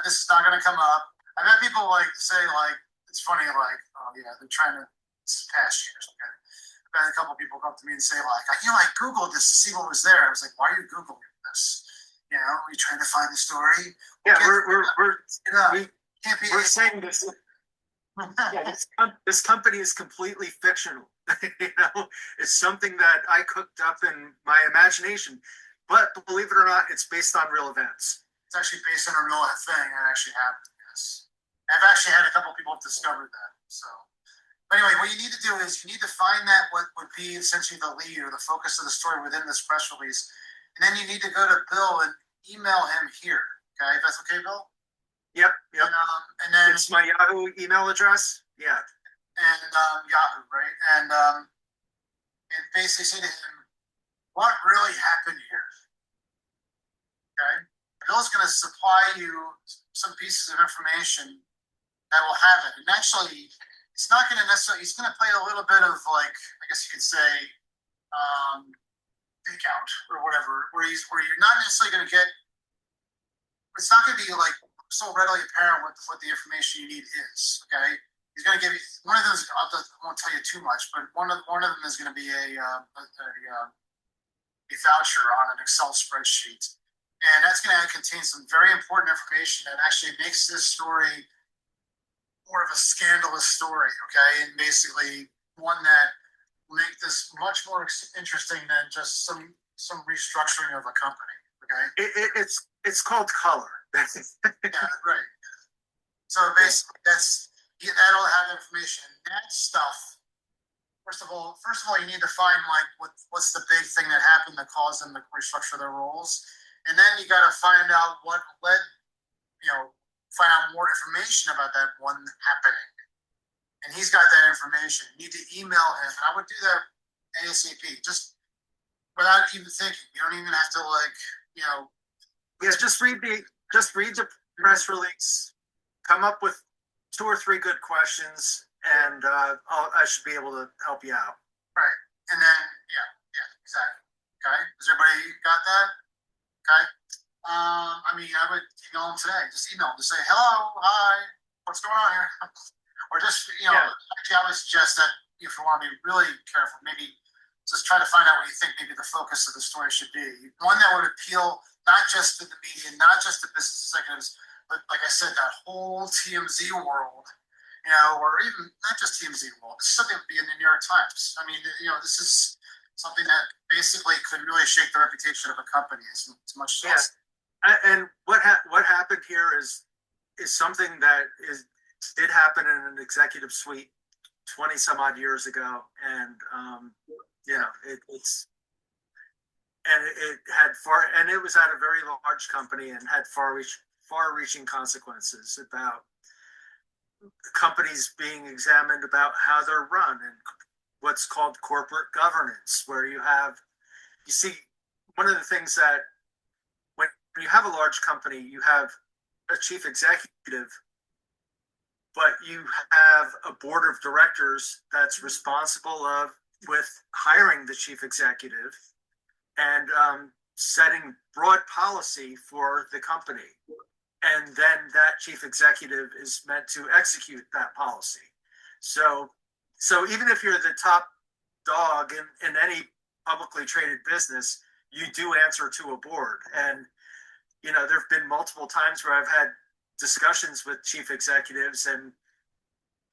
this is not going to come up. I've had people like say like it's funny like oh yeah they're trying to it's past years. Okay. I've had a couple people come up to me and say like I googled this to see what was there. I was like, why are you googling this? You know, are you trying to find the story? Yeah, You know, we can't be. we're saying this. Yeah, this company is completely fictional. It's something that I cooked up in my imagination. But believe it or not, it's based on real events. It's actually based on a real thing that actually happened. Yes, I've actually had a couple of people have discovered that. So, but anyway, what you need to do is you need to find that what would be essentially the lead or the focus of the story within this press release, and then you need to go to Bill and email him here. Okay, if that's okay, Bill. Yep, yep. And then It's my Yahoo email address. Yeah. And Yahoo, right? And basically say to him, what really happened here? Okay. Bill's going to supply you some pieces of information that will have it. And actually, it's not going to necessarily, he's going to play a little bit of like, I guess you could say, fake out or whatever, where you're not necessarily going to get, it's not going to be like so readily apparent what the information you need is. Okay. He's going to give you one of them. I won't tell you too much, but one of them is going to be a voucher on an Excel spreadsheet, and that's going to contain some very important information that actually makes this story more of a scandalous story. Okay, and basically one that will make this much more interesting than just some restructuring of a company. Okay, it's called color. Yeah, right. So basically, that'll have information. That stuff. First of all, you need to find like what's the big thing that happened that caused them to restructure their roles, and then you got to find out what led, find out more information about that one happening. And he's got that information. You need to email him, and I would do that ASAP, just without even thinking. You don't even have to Yeah, just read the press release. Come up with 2 or 3 good questions, and I should be able to help you out. Right. And then, yeah, exactly. Okay. Has everybody got that? Okay. I would email them today. Just email them. Just say, hello, hi, what's going on here? Or just, actually, I would suggest that if you want to be really careful, maybe just try to find out what you think maybe the focus of the story should be. One that would appeal not just to the media, not just to business executives, but like I said, that whole TMZ world, or even not just TMZ world. This is something that would be in the New York Times. This is something that basically could really shake the reputation of a company as much as. Yes. And what happened here is something that did happen in an executive suite 20 some odd years ago, and it was at a very large company and had far-reaching consequences about companies being examined about how they're run and what's called corporate governance, where you see, one of the things that when you have a large company, you have a chief executive, but you have a board of directors that's responsible with hiring the chief executive and setting broad policy for the company. And then that chief executive is meant to execute that policy. So even if you're the top dog in any publicly traded business, you do answer to a board. And, there have been multiple times where I've had discussions with chief executives, and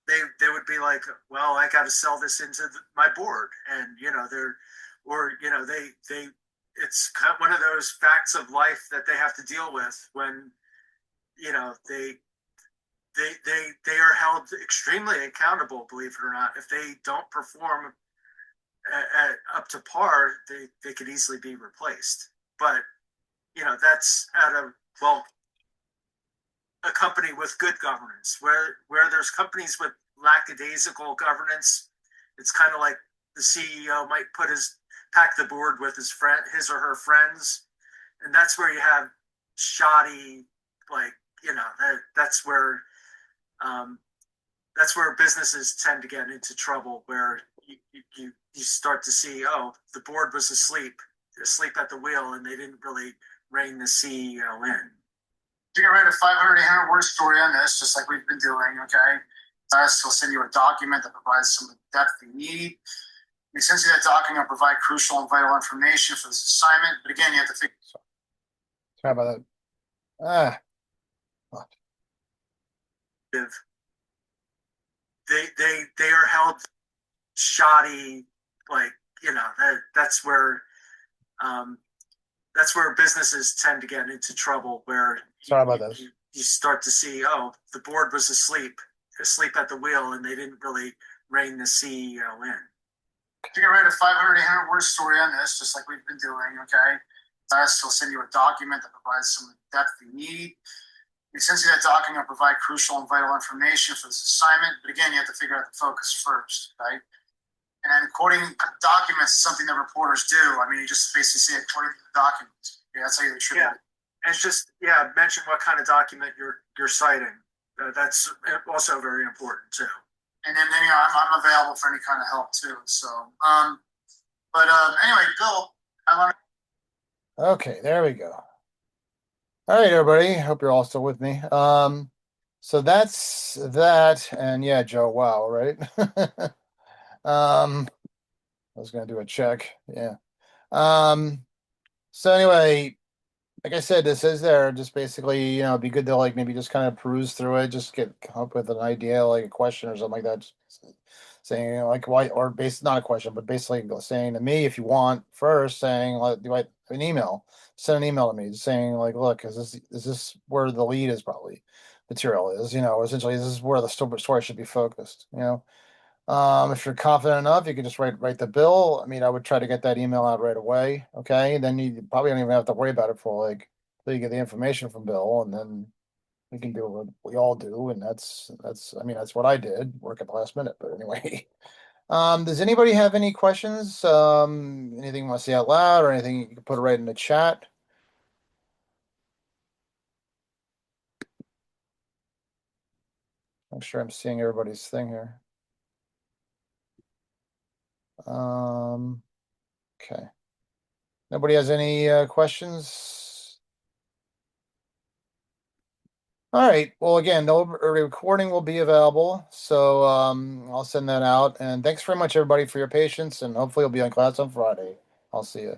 they would be like, well, I got to sell this into my board. And, it's kind of one of those facts of life that they have to deal with when, they are held extremely accountable, believe it or not. If they don't perform up to par, they could easily be replaced. But, that's a company with good governance. Where there's companies with lackadaisical governance, it's kind of like the CEO might pack the board with his or her friends, and that's where you have shoddy, that's where businesses tend to get into trouble, where you start to see, the board was asleep at the wheel, and they didn't really rein the CEO in. You can write a 500, 800 word story on this, just like we've been doing, okay? He'll send you a document that provides some of the depth you need. He sends you that document will provide crucial and vital information for this assignment. But again, you have to figure. Sorry about that. They are held shoddy, like, you know, that's where businesses tend to get into trouble, where Sorry about this. You start to see, oh, the board was asleep at the wheel, and they didn't really rein the CEO in. You can write a 500, 800 word story on this, just like we've been doing, okay? He'll send you a document that provides some of the depth you need. He sends you that document will provide crucial and vital information for this assignment. But again, you have to figure out the focus first, right? And then quoting documents is something that reporters do. I mean, you just basically say according to the documents. Yeah, that's how you attribute it. And it's just, mention what kind of document you're citing. That's also very important too. And then, I'm available for any kind of help too. So, anyway, Bill, Okay, there we go. All right, everybody. Hope you're all still with me. So that's that, and yeah, Joe. Wow, right? I was gonna do a check. Yeah. So anyway, like I said, this is there. Just basically, it'd be good to like maybe just kind of peruse through it, just come up with an idea, like a question or something like that. Just saying like why, or not a question, but basically saying to me, if you want, first saying like, do I an email? Send an email to me saying like, look, is this where the lead is probably material is? Essentially, this is where the story should be focused. If you're confident enough, you can just write the bill. I mean, I would try to get that email out right away. Okay, then you probably don't even have to worry about it for like till you get the information from Bill, and then we can do what we all do, and that's I mean that's what I did, work at the last minute. But anyway, does anybody have any questions? Anything you want to say out loud, or anything you can put it right in the chat? I'm sure I'm seeing everybody's thing here. Okay. Nobody has any questions? All right. Well, again, the recording will be available, so I'll send that out. And thanks very much, everybody, for your patience. And hopefully, you'll be on class on Friday. I'll see you.